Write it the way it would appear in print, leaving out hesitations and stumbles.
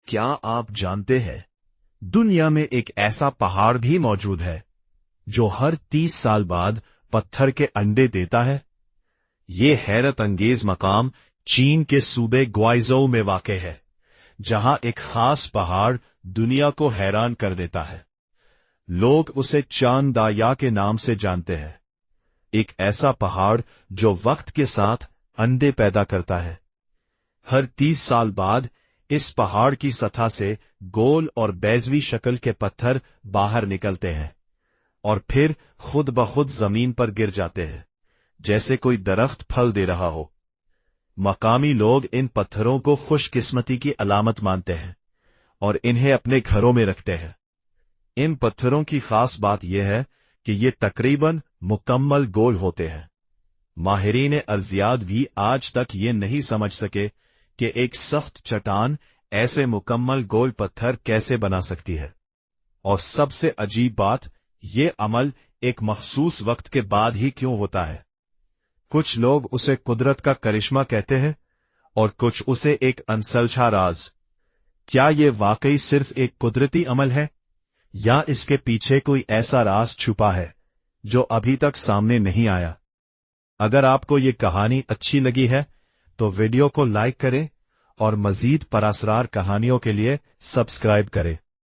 کیا آپ جانتے ہیں دنیا میں ایک ایسا پہاڑ بھی موجود ہے جو ہر 30 سال بعد پتھر کے انڈے دیتا ہے؟ یہ حیرت انگیز مقام چین کے صوبے گوائزو میں واقع ہے، جہاں ایک خاص پہاڑ دنیا کو حیران کر دیتا ہے۔ لوگ اسے چاند دایا کے نام سے جانتے ہیں، ایک ایسا پہاڑ جو وقت کے ساتھ انڈے پیدا کرتا ہے۔ ہر 30 سال بعد اس پہاڑ کی سطح سے گول اور بیضوی شکل کے پتھر باہر نکلتے ہیں اور پھر خود بخود زمین پر گر جاتے ہیں، جیسے کوئی درخت پھل دے رہا ہو۔ مقامی لوگ ان پتھروں کو خوش قسمتی کی علامت مانتے ہیں اور انہیں اپنے گھروں میں رکھتے ہیں۔ ان پتھروں کی خاص بات یہ ہے کہ یہ تقریباً مکمل گول ہوتے ہیں۔ ماہرین ارضیات بھی آج تک یہ نہیں سمجھ سکے کہ ایک سخت چٹان ایسے مکمل گول پتھر کیسے بنا سکتی ہے۔ اور سب سے عجیب بات، یہ عمل ایک مخصوص وقت کے بعد ہی کیوں ہوتا ہے؟ کچھ لوگ اسے قدرت کا کرشمہ کہتے ہیں اور کچھ اسے ایک انسلجھا راز۔ کیا یہ واقعی صرف ایک قدرتی عمل ہے یا اس کے پیچھے کوئی ایسا راز چھپا ہے جو ابھی تک سامنے نہیں آیا؟ اگر آپ کو یہ کہانی اچھی لگی ہے تو ویڈیو کو لائک کریں اور مزید پراسرار کہانیوں کے لیے سبسکرائب کریں۔